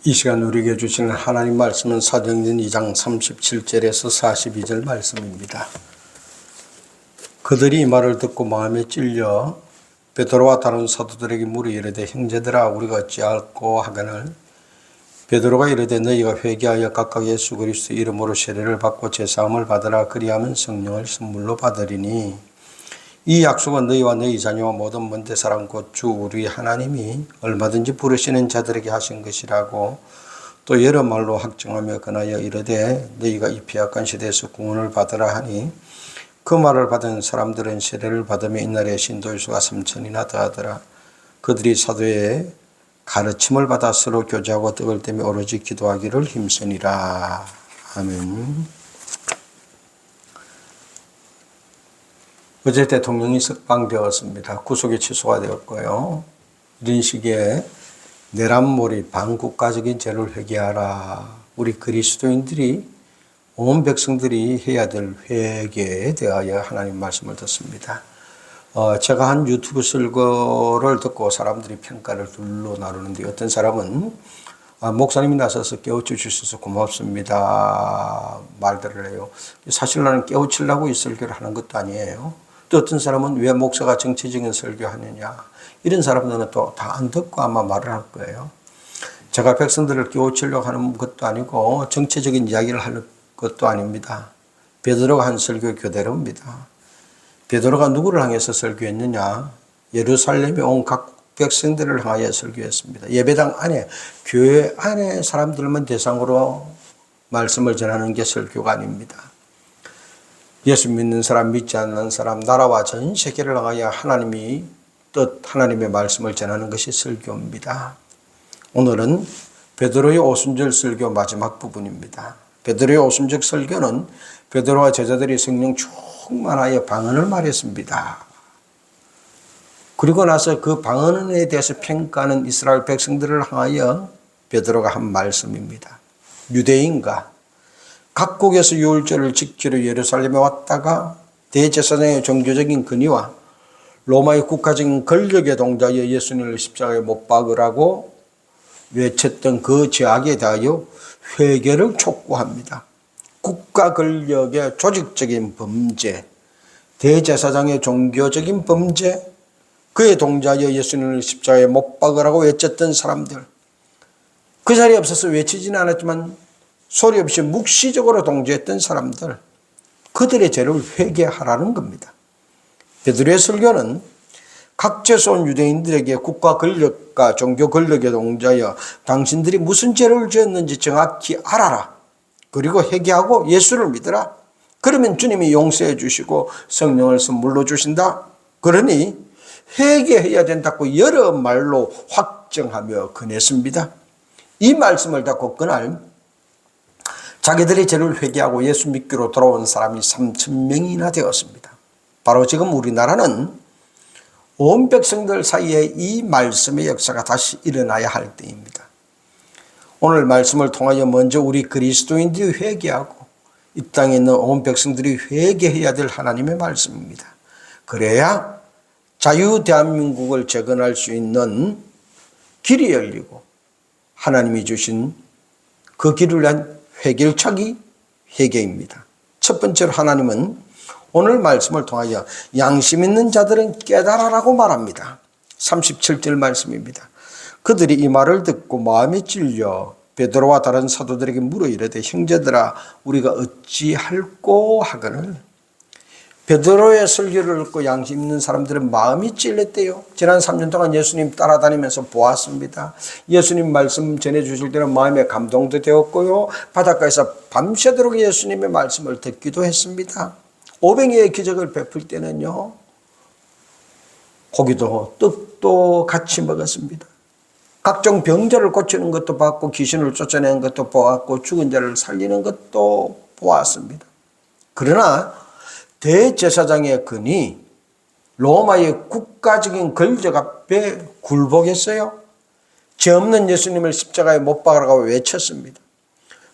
이 시간 우리에게 주시는 하나님 말씀은 사도행전 2장 37절에서 42절 말씀입니다. 그들이 이 말을 듣고 마음에 찔려 베드로와 다른 사도들에게 물어 이르되 형제들아 우리가 어찌할꼬 하거늘 베드로가 이르되 너희가 회개하여 각각 예수 그리스도 이름으로 세례를 받고 제사함을 받으라. 그리하면 성령을 선물로 받으리니 이 약속은 너희와 너희 자녀와 모든 먼데 사람 곧 주 우리 하나님이 얼마든지 부르시는 자들에게 하신 것이라고 또 여러 말로 확정하며 권하여 이르되 너희가 이 피악한 시대에서 구원을 받으라 하니 그 말을 받은 사람들은 세례를 받으며 이날에 신도의 수가 3,000이나 더하더라. 그들이 사도의 가르침을 받아 서로 교제하고 떡을 떼며 오로지 기도하기를 힘쓰니라. 아멘. 어제 대통령이 석방되었습니다. 구속이 취소가 되었고요. 이런 시기에 내란몰이 반국가적인 죄를 회개하라. 우리 그리스도인들이 온 백성들이 해야 될 회개에 대하여 하나님 말씀을 듣습니다. 제가 한 유튜브 설교를 듣고 사람들이 평가를 둘로 나누는데 어떤 사람은 목사님이 나서서 깨우쳐 주셔서 고맙습니다 말들을 해요. 사실 나는 깨우치려고 이 설교를 하는 것도 아니에요. 또 어떤 사람은 왜 목사가 정치적인 설교하느냐, 이런 사람들은 또 다 안 듣고 아마 말을 할 거예요. 제가 백성들을 깨우치려고 하는 것도 아니고 정치적인 이야기를 할 것도 아닙니다. 베드로가 한 설교 그대로입니다. 베드로가 누구를 향해서 설교했느냐? 예루살렘에 온 각 백성들을 향하여 설교했습니다. 예배당 안에, 교회 안에 사람들만 대상으로 말씀을 전하는 게 설교가 아닙니다. 예수 믿는 사람, 믿지 않는 사람, 나라와 전 세계를 향하여 하나님의 뜻, 하나님의 말씀을 전하는 것이 설교입니다. 오늘은 베드로의 오순절 설교 마지막 부분입니다. 베드로의 오순절 설교는 베드로와 제자들이 성령 충만하여 방언을 말했습니다. 그리고 나서 그 방언에 대해서 평가하는 이스라엘 백성들을 향하여 베드로가 한 말씀입니다. 유대인과 각국에서 유월절을 지키러 예루살렘에 왔다가 대제사장의 종교적인 권위와 로마의 국가적인 권력의 동자여 예수님을 십자가에 못 박으라고 외쳤던 그 죄악에 대하여 회개를 촉구합니다. 국가 권력의 조직적인 범죄, 대제사장의 종교적인 범죄, 그의 동자여 예수님을 십자가에 못 박으라고 외쳤던 사람들, 그 자리에 없어서 외치지는 않았지만 소리 없이 묵시적으로 동조했던 사람들, 그들의 죄를 회개하라는 겁니다. 베드로의 설교는 각지에서 온 유대인들에게 국가 권력과 종교 권력의 동자여 당신들이 무슨 죄를 지었는지 정확히 알아라. 그리고 회개하고 예수를 믿어라. 그러면 주님이 용서해 주시고 성령을 선물로 주신다. 그러니 회개해야 된다고 여러 말로 확정하며 권했습니다. 이 말씀을 듣고 그날 자기들의 죄를 회개하고 예수 믿기로 돌아온 사람이 3,000명이나 되었습니다. 바로 지금 우리나라는 온 백성들 사이에 이 말씀의 역사가 다시 일어나야 할 때입니다. 오늘 말씀을 통하여 먼저 우리 그리스도인들이 회개하고 이 땅에 있는 온 백성들이 회개해야 될 하나님의 말씀입니다. 그래야 자유 대한민국을 재건할 수 있는 길이 열리고 하나님이 주신 그 길을 위한 해결책이 회개입니다. 첫 번째로 하나님은 오늘 말씀을 통하여 양심 있는 자들은 깨달아라고 말합니다. 37절 말씀입니다. 그들이 이 말을 듣고 마음에 찔려 베드로와 다른 사도들에게 물어 이르되 형제들아 우리가 어찌할꼬 하거늘. 베드로의 설교를 듣고 양심 있는 사람들은 마음이 찔렸대요. 지난 3년 동안 예수님 따라다니면서 보았습니다. 예수님 말씀 전해주실 때는 마음에 감동도 되었고요. 바닷가에서 밤새도록 예수님의 말씀을 듣기도 했습니다. 오병이의 기적을 베풀 때는요, 고기도 떡도 같이 먹었습니다. 각종 병자를 고치는 것도 봤고 귀신을 쫓아내는 것도 보았고 죽은 자를 살리는 것도 보았습니다. 그러나 대제사장의 권위, 로마의 국가적인 권력 앞에 굴복했어요. 죄 없는 예수님을 십자가에 못 박으라고 외쳤습니다.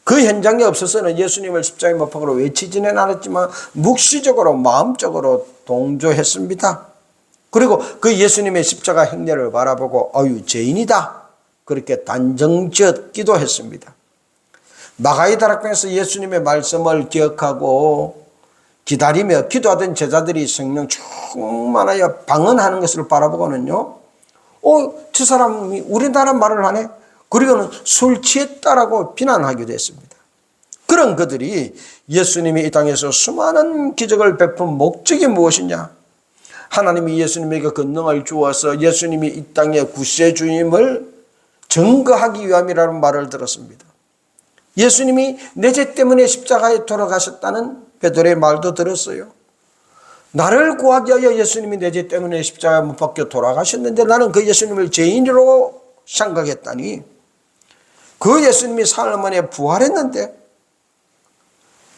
그 현장에 없어서는 예수님을 십자가에 못 박으라고 외치지는 않았지만 묵시적으로 마음적으로 동조했습니다. 그리고 그 예수님의 십자가 행렬을 바라보고 죄인이다. 그렇게 단정지어 기도했습니다. 마가이 다락방에서 예수님의 말씀을 기억하고 기다리며 기도하던 제자들이 성령 충만하여 방언하는 것을 바라보고는요, 저 사람이 우리나라 말을 하네? 그리고는 술 취했다라고 비난하기도 했습니다. 그런 그들이 예수님이 이 땅에서 수많은 기적을 베푼 목적이 무엇이냐? 하나님이 예수님에게 권능을 주어서 예수님이 이 땅의 구세주임을 증거하기 위함이라는 말을 들었습니다. 예수님이 내 죄 때문에 십자가에 돌아가셨다는 베드로의 말도 들었어요. 나를 구하기 위하여 예수님이 내 죄 때문에 십자가에 못 박혀 돌아가셨는데 나는 그 예수님을 죄인으로 생각했다니, 그 예수님이 사흘 만에 부활했는데,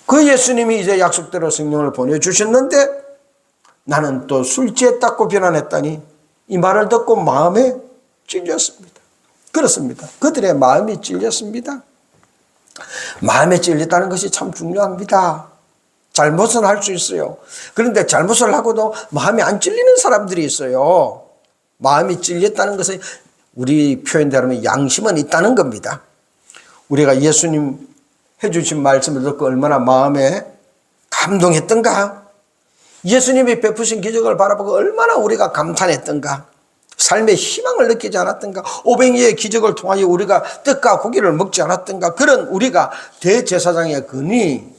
그 예수님이 이제 약속대로 성령을 보내주셨는데 나는 또 술 취했다고 비난했다니, 이 말을 듣고 마음에 찔렸습니다. 그렇습니다. 그들의 마음이 찔렸습니다. 마음에 찔렸다는 것이 참 중요합니다. 잘못은 할 수 있어요. 그런데 잘못을 하고도 마음이 안 찔리는 사람들이 있어요. 마음이 찔렸다는 것은 우리 표현대로 양심은 있다는 겁니다. 우리가 예수님 해주신 말씀을 듣고 얼마나 마음에 감동했던가, 예수님이 베푸신 기적을 바라보고 얼마나 우리가 감탄했던가, 삶의 희망을 느끼지 않았던가, 오병이의 기적을 통하여 우리가 떡과 고기를 먹지 않았던가, 그런 우리가 대제사장의 근이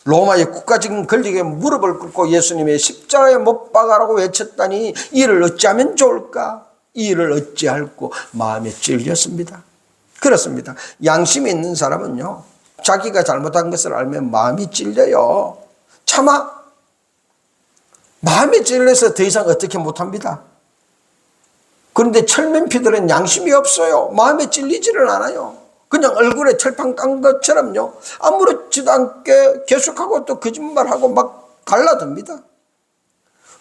로마의 국가적인 권력에 무릎을 꿇고 예수님의 십자가에 못 박아라고 외쳤다니, 이를 어찌하면 좋을까? 이 일을 어찌할꼬 마음에 찔렸습니다. 그렇습니다. 양심이 있는 사람은요, 자기가 잘못한 것을 알면 마음이 찔려요. 차마 마음이 찔려서 더 이상 어떻게 못합니다. 그런데 철면피들은 양심이 없어요. 마음에 찔리지를 않아요. 그냥 얼굴에 철판 깐 것처럼요, 아무렇지도 않게 계속하고 또 거짓말하고 막 갈라듭니다.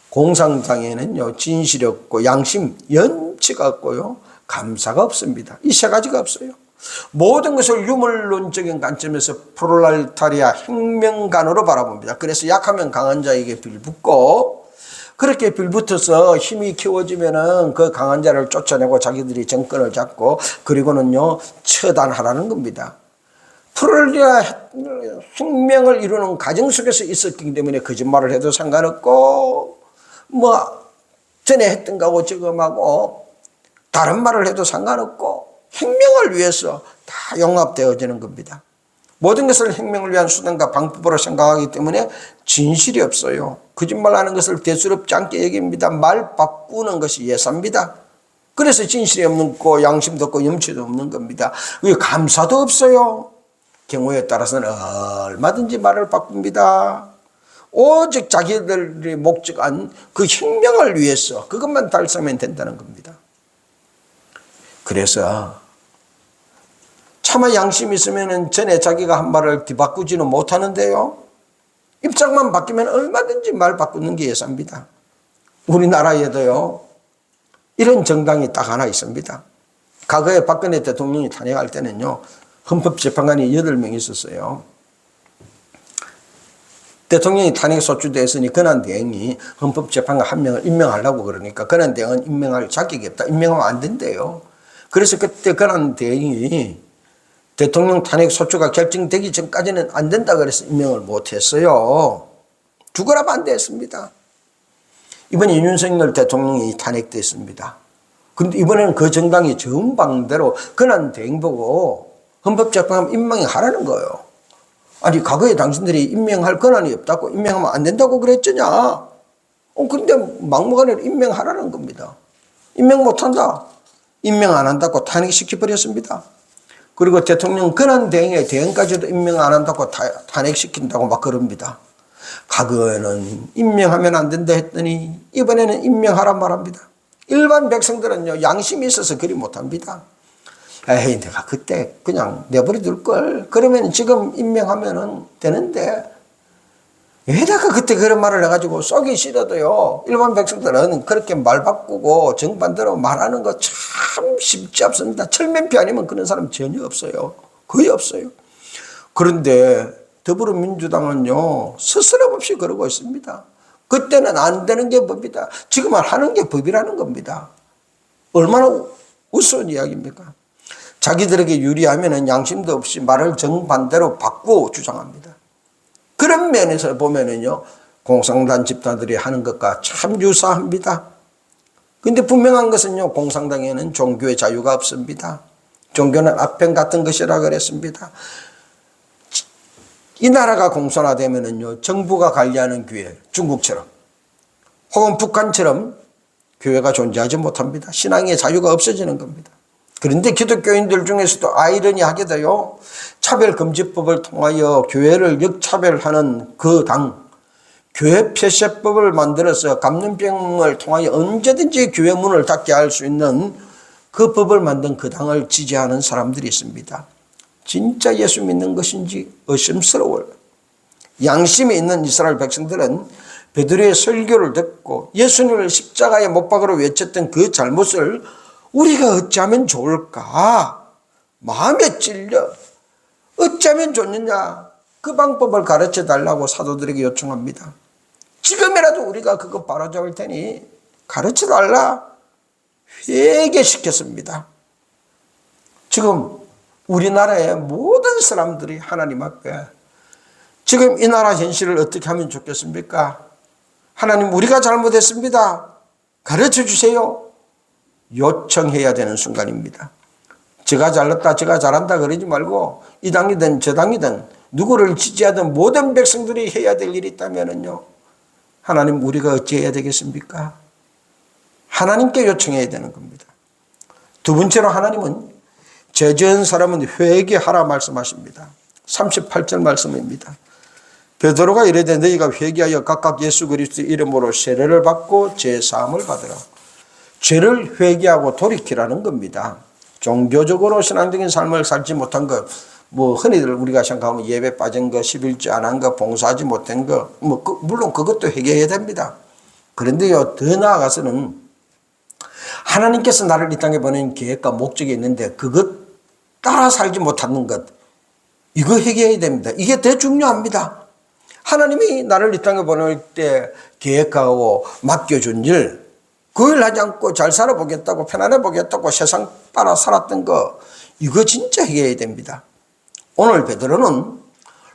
공상장애는요, 진실이 없고 양심, 연치가 없고요, 감사가 없습니다. 이 세 가지가 없어요. 모든 것을 유물론적인 관점에서 프롤레타리아 혁명관으로 바라봅니다. 그래서 약하면 강한 자에게 빌붙고, 그렇게 빌붙어서 힘이 키워지면은 그 강한 자를 쫓아내고 자기들이 정권을 잡고, 그리고는요 처단하라는 겁니다. 프롤레타리아 혁명을 이루는 과정 속에서 있었기 때문에 거짓말을 해도 상관없고, 전에 했던 거하고 지금하고 다른 말을 해도 상관없고, 혁명을 위해서 다 용합되어지는 겁니다. 모든 것을 혁명을 위한 수단과 방법으로 생각하기 때문에 진실이 없어요. 거짓말하는 것을 대수롭지 않게 여깁니다. 말 바꾸는 것이 예사입니다. 그래서 진실이 없고 양심도 없고 염치도 없는 겁니다. 감사도 없어요. 경우에 따라서는 얼마든지 말을 바꿉니다. 오직 자기들이 목적한 그 혁명을 위해서 그것만 달성하면 된다는 겁니다. 그래서 차마 양심이 있으면 전에 자기가 한 말을 뒤바꾸지는 못하는데요, 입장만 바뀌면 얼마든지 말 바꾸는 게 예사입니다. 우리나라에도요 이런 정당이 딱 하나 있습니다. 과거에 박근혜 대통령이 탄핵할 때는요, 헌법재판관이 8명 있었어요. 대통령이 탄핵 소추됐으니 권한대행이 헌법재판관 1명을 임명하려고 그러니까 권한대행은 임명할 자격이 없다, 임명하면 안 된대요. 그래서 그때 권한대행이 대통령 탄핵 소추가 결정되기 전까지는 안 된다 그래서 임명을 못했어요. 죽어라 반대했습니다. 이번에 윤석열 대통령이 탄핵됐습니다. 그런데 이번에는 그 정당이 정방대로 권한대행 보고 헌법재판관 임명하라는 거예요. 아니, 과거에 당신들이 임명할 권한이 없다고, 임명하면 안 된다고 그랬잖아. 근데 막무가내로 임명하라는 겁니다. 임명 못한다, 임명 안 한다고 탄핵시켜버렸습니다. 그리고 대통령 권한대행의 대행까지도 임명 안 한다고 탄핵시킨다고 막 그럽니다. 과거에는 임명하면 안 된다 했더니 이번에는 임명하란 말합니다. 일반 백성들은요, 양심이 있어서 그리 못합니다. 에이, 내가 그때 그냥 내버려 둘걸. 그러면 지금 임명하면 되는데, 왜다가 그때 그런 말을 해가지고 쏘기 싫어도요, 일반 백성들은 그렇게 말 바꾸고 정반대로 말하는 거 참 쉽지 않습니다. 철면피 아니면 그런 사람 전혀 없어요. 거의 없어요. 그런데 더불어민주당은요, 스스럼없이 그러고 있습니다. 그때는 안 되는 게 법이다, 지금은 하는 게 법이라는 겁니다. 얼마나 우스운 이야기입니까? 자기들에게 유리하면 양심도 없이 말을 정반대로 바꾸어 주장합니다. 그런 면에서 보면은요, 공산당 집단들이 하는 것과 참 유사합니다. 근데 분명한 것은요, 공산당에는 종교의 자유가 없습니다. 종교는 아편 같은 것이라 그랬습니다. 이 나라가 공산화되면은요, 정부가 관리하는 교회, 중국처럼 혹은 북한처럼 교회가 존재하지 못합니다. 신앙의 자유가 없어지는 겁니다. 그런데 기독교인들 중에서도 아이러니하게도요, 차별금지법을 통하여 교회를 역차별하는 그 당, 교회 폐쇄법을 만들어서 감염병을 통하여 언제든지 교회 문을 닫게 할 수 있는 그 법을 만든 그 당을 지지하는 사람들이 있습니다. 진짜 예수 믿는 것인지 의심스러워요. 양심이 있는 이스라엘 백성들은 베드로의 설교를 듣고 예수님을 십자가에 못 박으러 외쳤던 그 잘못을 우리가 어찌하면 좋을까? 마음에 찔려. 어찌하면 좋느냐? 그 방법을 가르쳐 달라고 사도들에게 요청합니다. 지금이라도 우리가 그거 바로잡을 테니 가르쳐 달라. 회개시켰습니다. 지금 우리나라의 모든 사람들이 하나님 앞에 지금 이 나라 현실을 어떻게 하면 좋겠습니까? 하나님, 우리가 잘못했습니다. 가르쳐 주세요. 요청해야 되는 순간입니다. 제가 잘났다, 제가 잘한다 그러지 말고 이 당이든 저 당이든 누구를 지지하든 모든 백성들이 해야 될 일이 있다면요, 하나님, 우리가 어찌해야 되겠습니까? 하나님께 요청해야 되는 겁니다. 두 번째로 하나님은 죄 지은 사람은 회개하라 말씀하십니다. 38절 말씀입니다. 베드로가 이르되 너희가 회개하여 각각 예수 그리스도의 이름으로 세례를 받고 죄 사함을 받으라. 죄를 회개하고 돌이키라는 겁니다. 종교적으로 신앙적인 삶을 살지 못한 것, 흔히들 우리가 생각하면 예배 빠진 거, 11조 안 한 거, 봉사하지 못한 거, 물론 그것도 회개해야 됩니다. 그런데요, 더 나아가서는 하나님께서 나를 이 땅에 보낸 계획과 목적이 있는데 그것 따라 살지 못하는 것, 이거 회개해야 됩니다. 이게 더 중요합니다. 하나님이 나를 이 땅에 보낼 때 계획하고 맡겨준 일, 그 일 하지 않고 잘 살아보겠다고, 편안해 보겠다고 세상 따라 살았던 거, 이거 진짜 회개해야 됩니다. 오늘 베드로는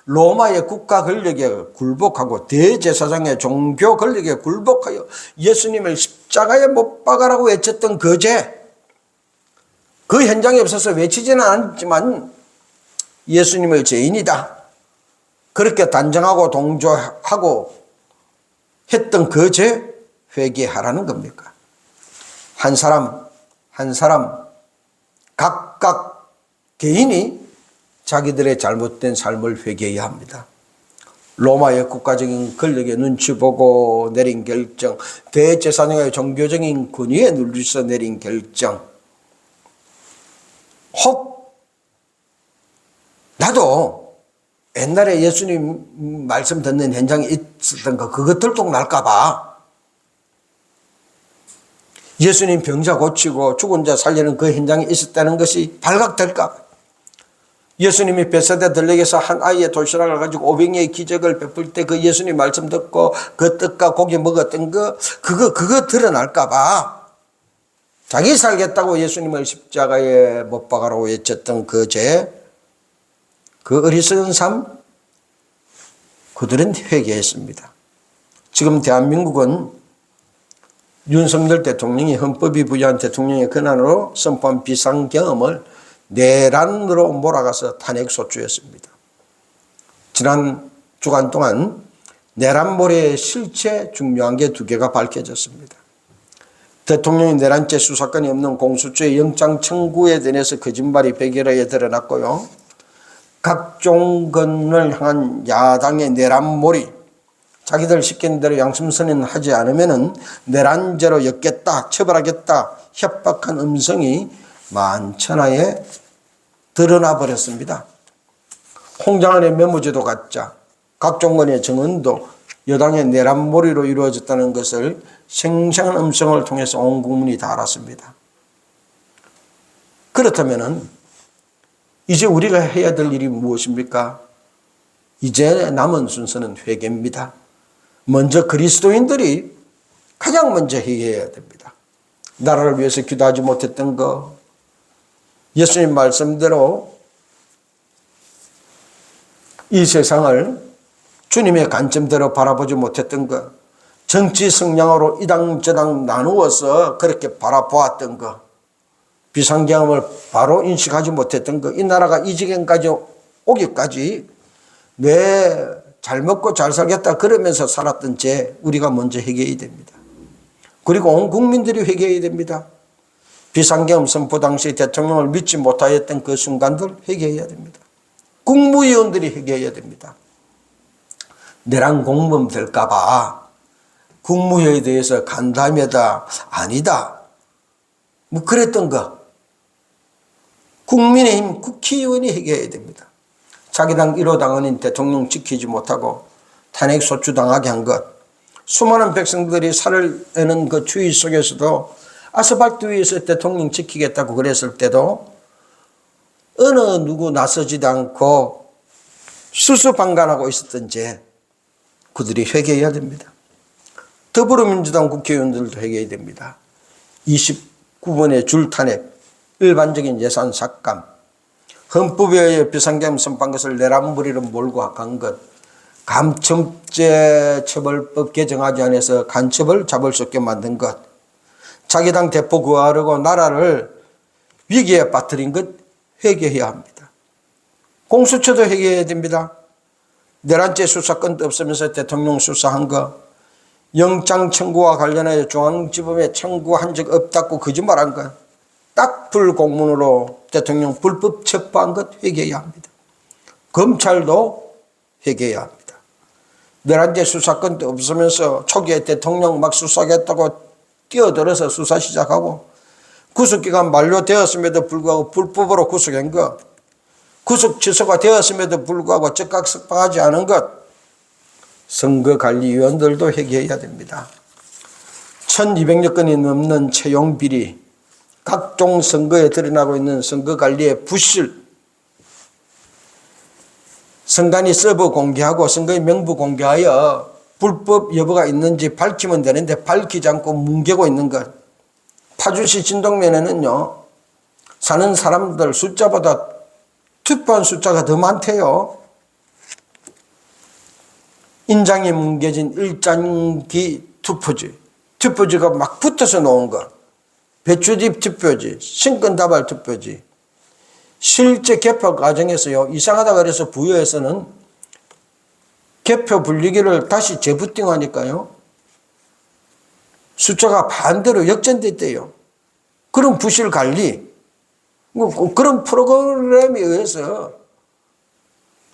로마의 국가 권력에 굴복하고 대제사장의 종교 권력에 굴복하여 예수님을 십자가에 못 박아라고 외쳤던 그 죄, 그 현장에 없어서 외치지는 않았지만 예수님의 죄인이다, 그렇게 단정하고 동조하고 했던 그 죄 회개하라는 겁니까? 한 사람 각각 개인이 자기들의 잘못된 삶을 회개해야 합니다. 로마의 국가적인 권력의 눈치 보고 내린 결정, 대제사장의 종교적인 권위에 눌려서 내린 결정, 혹 나도 옛날에 예수님 말씀 듣는 현장에 있었던 거, 그것 들통날까 봐, 예수님 병자 고치고 죽은 자 살리는 그 현장에 있었다는 것이 발각될까 봐, 예수님이 벳사다 들녘에서 한 아이의 도시락을 가지고 500명의 기적을 베풀 때 그 예수님 말씀 듣고 그 떡과 고기 먹었던 거, 그거 드러날까 봐, 자기 살겠다고 예수님을 십자가에 못 박아라고 외쳤던 그 죄, 그 어리석은 삶, 그들은 회개했습니다. 지금 대한민국은 윤석열 대통령이 헌법이 부여한 대통령의 권한으로 선포한 비상경험을 내란으로 몰아가서 탄핵소추했습니다. 지난 주간 동안 내란몰이의 실체 중요한 게 두 개가 밝혀졌습니다. 대통령이 내란죄 수사권이 없는 공수처의 영장 청구에 대해서 거짓말이 백일하게 드러났고요, 각종건을 향한 야당의 내란몰이, 자기들 시킨 대로 양심선언 하지 않으면 내란죄로 엮겠다, 처벌하겠다 협박한 음성이 만천하에 드러나 버렸습니다. 홍장안의 메모지도 가짜, 각종건의 증언도 여당의 내란몰이로 이루어졌다는 것을 생생한 음성을 통해서 온 국민이 다 알았습니다. 그렇다면 이제 우리가 해야 될 일이 무엇입니까? 이제 남은 순서는 회개입니다. 먼저 그리스도인들이 가장 먼저 회개해야 됩니다. 나라를 위해서 기도하지 못했던 거, 예수님 말씀대로 이 세상을 주님의 관점대로 바라보지 못했던 것, 정치 성향으로 이당저당 나누어서 그렇게 바라보았던 것, 비상경험을 바로 인식하지 못했던 것, 이 나라가 이 지경까지 오기까지 내 잘 먹고 잘 살겠다 그러면서 살았던 죄 우리가 먼저 회개해야 됩니다. 그리고 온 국민들이 회개해야 됩니다. 비상경험 선포 당시 대통령을 믿지 못하였던 그 순간들 회개해야 됩니다. 국무위원들이 회개해야 됩니다. 내랑 공범 될까 봐 국무회의에 대해서 간담회다 아니다 뭐 그랬던 거 국민의힘 국회의원이 회개해야 됩니다. 자기 당 1호 당원인 대통령 지키지 못하고 탄핵소추 당하게 한 것, 수많은 백성들이 살을 내는 그 추위 속에서도 아스팔트 위에서 대통령 지키겠다고 그랬을 때도 어느 누구 나서지도 않고 수수방관하고 있었던 죄 그들이 회개해야 됩니다. 더불어민주당 국회의원들도 회개해야 됩니다. 29번의 줄탄핵, 일반적인 예산 삭감, 헌법에 의해 비상경험 선포한 것을 내란머리로 몰고 간 것, 감청죄 처벌법 개정하지 않아서 간첩을 잡을 수 없게 만든 것, 자기 당 대표 구하려고 나라를 위기에 빠뜨린 것 회개해야 합니다. 공수처도 회개해야 됩니다. 내란죄 수사권도 없으면서 대통령 수사한 거, 영장 청구와 관련하여 중앙지법에 청구한 적 없다고 거짓말한 것, 딱 불공문으로 대통령 불법 체포한 것 회개해야 합니다. 검찰도 회개해야 합니다. 내란죄 수사권도 없으면서 초기에 대통령 막 수사하겠다고 뛰어들어서 수사 시작하고 구속기간 만료되었음에도 불구하고 불법으로 구속한 것, 구속 취소가 되었음에도 불구하고 즉각 석방하지 않은 것, 선거관리위원들도 회개해야 됩니다. 1200여 건이 넘는 채용 비리, 각종 선거에 드러나고 있는 선거관리의 부실, 선관위 서버 공개하고 선거의 명부 공개하여 불법 여부가 있는지 밝히면 되는데 밝히지 않고 뭉개고 있는 것. 파주시 진동면에는요, 사는 사람들 숫자보다 투표한 숫자가 더 많대요. 인장이 뭉개진 일장기 투표지가 막 붙어서 놓은 것. 배추잎 투표지, 신권다발 투표지. 실제 개표 과정에서요, 이상하다 그래서 부여에서는 개표 분리기를 다시 재부팅하니까요, 숫자가 반대로 역전됐대요. 그런 부실 관리, 그런 프로그램에 의해서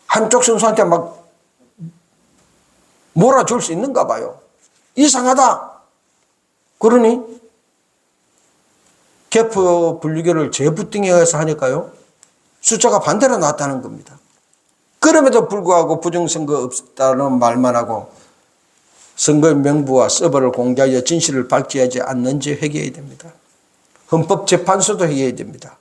한쪽 선수한테 막 몰아줄 수 있는가 봐요. 이상하다. 그러니 개표 분류기를 재부팅에 의해서 하니까요, 숫자가 반대로 나왔다는 겁니다. 그럼에도 불구하고 부정선거 없다는 말만 하고 선거 명부와 서버를 공개하여 진실을 밝히지 않는지 회개해야 됩니다. 헌법재판소도 회개해야 됩니다.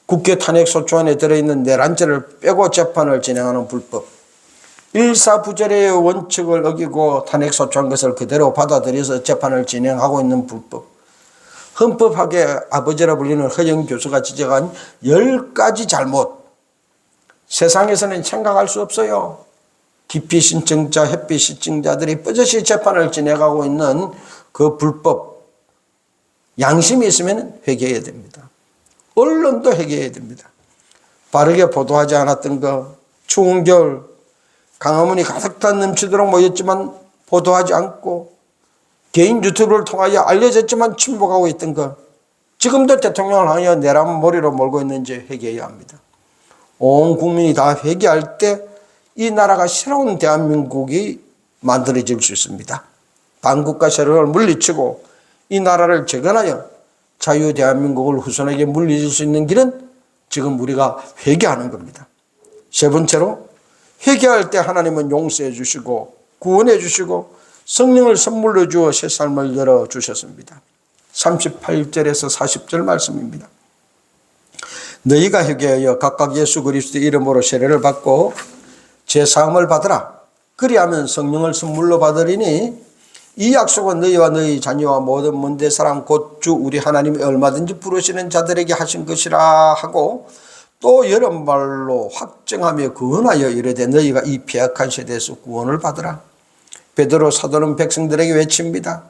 국회 탄핵소추안에 들어있는 내란죄를 빼고 재판을 진행하는 불법, 일사부절의 원칙을 어기고 탄핵소추한 것을 그대로 받아들여서 재판을 진행하고 있는 불법, 헌법학의 아버지라 불리는 허영 교수가 지적한 10가지 잘못, 세상에서는 생각할 수 없어요. 기피 신청자, 회피 신청자들이 쁘젓이 재판을 진행하고 있는 그 불법, 양심이 있으면 회개해야 됩니다. 언론도 회개해야 됩니다. 바르게 보도하지 않았던 거, 추운 겨울 강화문이 가득 넘치도록 모였지만 보도하지 않고 개인 유튜브를 통하여 알려졌지만 침묵하고 있던 것, 지금도 대통령을 향하여 내란머리로 몰고 있는지 회개해야 합니다. 온 국민이 다 회개할 때 이 나라가 새로운 대한민국이 만들어질 수 있습니다. 반국가 세력을 물리치고 이 나라를 재건하여 자유 대한민국을 후손에게 물리칠 수 있는 길은 지금 우리가 회개하는 겁니다. 세 번째로, 회개할 때 하나님은 용서해 주시고 구원해 주시고 성령을 선물로 주어 새 삶을 열어주셨습니다. 38절에서 40절 말씀입니다. 너희가 회개하여 각각 예수 그리스도의 이름으로 세례를 받고 제사함을 받으라. 그리하면 성령을 선물로 받으리니 이 약속은 너희와 너희 자녀와 모든 먼데 사람 곧 주 우리 하나님이 얼마든지 부르시는 자들에게 하신 것이라 하고 또 여러 말로 확정하며 권하여 이르되 너희가 이 패악한 세대에서 구원을 받으라. 베드로 사도는 백성들에게 외칩니다.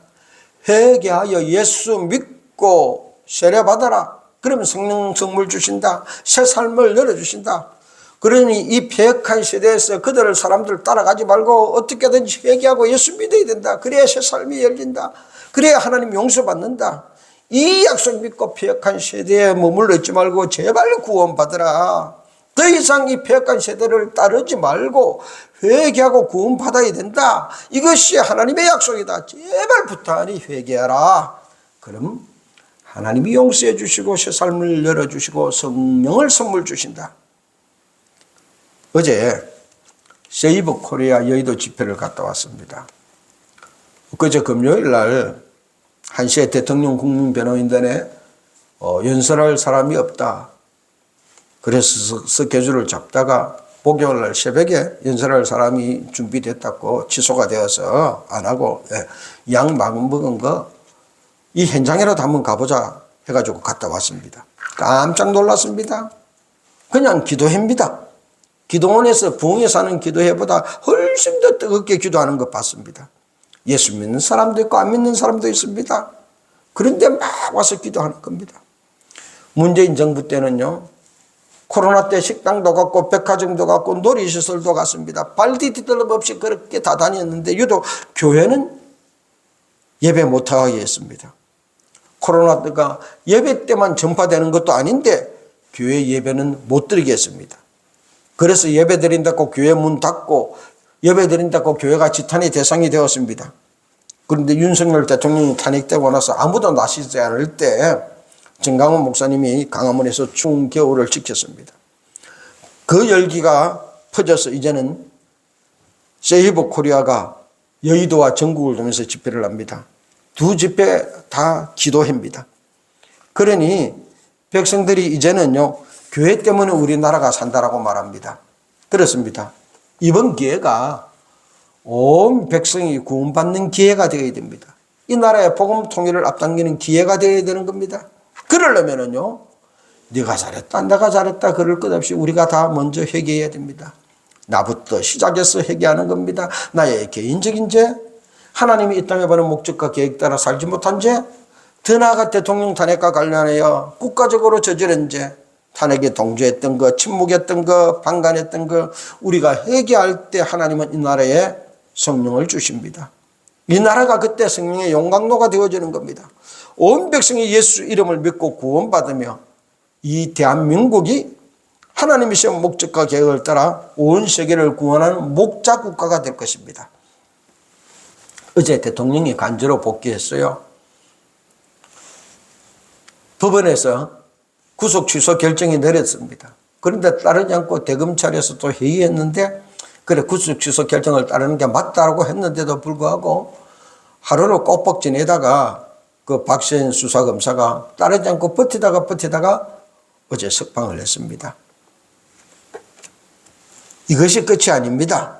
회개하여 예수 믿고 세례받아라. 그러면 성령 선물 주신다. 새 삶을 열어주신다. 그러니 이 패역한 시대에서 그들을 사람들 따라가지 말고 어떻게든지 회개하고 예수 믿어야 된다. 그래야 새 삶이 열린다. 그래야 하나님 용서받는다. 이 약속 믿고 패역한 세대에 머물러 있지 말고 제발 구원받으라. 더 이상 이 패역한 세대를 따르지 말고 회개하고 구원받아야 된다. 이것이 하나님의 약속이다. 제발 부탁하니 회개하라. 그럼 하나님이 용서해 주시고 새 삶을 열어주시고 성령을 선물 주신다. 어제 세이브 코리아 여의도 집회를 갔다 왔습니다. 그저 금요일 날 1시에 대통령 국민변호인단에 연설할 사람이 없다. 그래서 스케줄을 잡다가 목요일 날 새벽에 연설할 사람이 준비됐다고 취소가 되어서 안 하고 양 마음 먹은 거 이 현장이라도 한번 가보자 해가지고 갔다 왔습니다. 깜짝 놀랐습니다. 그냥 기도회입니다. 기도원에서 부흥에서 하는 기도회보다 훨씬 더 뜨겁게 기도하는 것 봤습니다. 예수 믿는 사람도 있고 안 믿는 사람도 있습니다. 그런데 막 와서 기도하는 겁니다. 문재인 정부 때는요. 코로나 때 식당도 갔고 백화점도 갔고 놀이시설도 갔습니다. 발디딜 없이 그렇게 다 다녔는데 유독 교회는 예배 못하게 했습니다. 코로나가 예배 때만 전파되는 것도 아닌데 교회 예배는 못 드리게 했습니다. 그래서 예배 드린다고 교회 문 닫고 예배 드린다고 교회가 지탄의 대상이 되었습니다. 그런데 윤석열 대통령이 탄핵되고 나서 아무도 나서지 않을 때 정강훈 목사님이 강화문에서 추운 겨울을 지켰습니다. 그 열기가 퍼져서 이제는 세이브 코리아가 여의도와 전국을 돌면서 집회를 합니다. 두 집회 다 기도회입니다. 그러니 백성들이 이제는요 교회 때문에 우리나라가 산다라고 말합니다. 그렇습니다. 이번 기회가 온 백성이 구원받는 기회가 되어야 됩니다. 이 나라의 복음 통일을 앞당기는 기회가 되어야 되는 겁니다. 그러려면은요 네가 잘했다 내가 잘했다 그럴 것 없이 우리가 다 먼저 회개해야 됩니다. 나부터 시작해서 회개하는 겁니다. 나의 개인적인 죄, 하나님이 이 땅에 보낸 목적과 계획 따라 살지 못한 죄, 더 나아가 대통령 탄핵과 관련하여 국가적으로 저지른 죄, 탄핵에 동조했던 거, 침묵했던 거, 방관했던 거 우리가 회개할 때 하나님은 이 나라에 성령을 주십니다. 이 나라가 그때 성령의 용광로가 되어지는 겁니다. 온 백성이 예수 이름을 믿고 구원받으며 이 대한민국이 하나님이 세운 목적과 계획을 따라 온 세계를 구원하는 목자 국가가 될 것입니다. 어제 대통령이 간주로 복귀했어요. 법원에서 구속 취소 결정이 내렸습니다. 그런데 따르지 않고 대검찰에서 또 회의했는데 그래 구속 취소 결정을 따르는 게 맞다고 했는데도 불구하고 하루를 꼬박 지내다가 그 박시현 수사검사가 따르지 않고 버티다가 어제 석방을 했습니다. 이것이 끝이 아닙니다.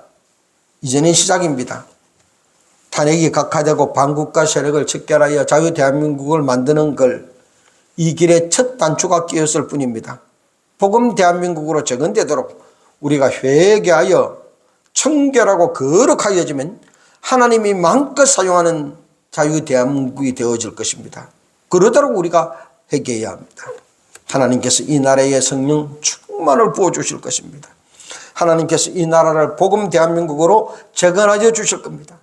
이제는 시작입니다. 탄핵이 각하되고 반국가 세력을 척결하여 자유 대한민국을 만드는 걸 이 길에 첫 단추가 끼었을 뿐입니다. 복음 대한민국으로 재건되도록 우리가 회개하여 청결하고 거룩하여지면 하나님이 마음껏 사용하는 자유 대한민국이 되어질 것입니다. 그러도록 우리가 회개해야 합니다. 하나님께서 이 나라에 성령 충만을 부어주실 것입니다. 하나님께서 이 나라를 복음 대한민국으로 재건하여 주실 겁니다.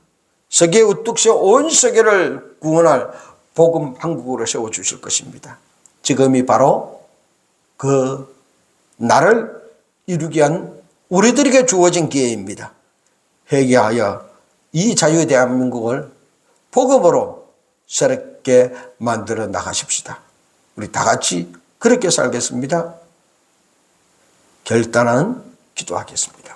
세계 우뚝 세워 온 세계를 구원할 복음 한국으로 세워주실 것입니다. 지금이 바로 그 나를 이루기 위한 우리들에게 주어진 기회입니다. 회개하여 이 자유 대한민국을 복음으로 새롭게 만들어 나가십시다. 우리 다 같이 그렇게 살겠습니다. 결단은 기도하겠습니다.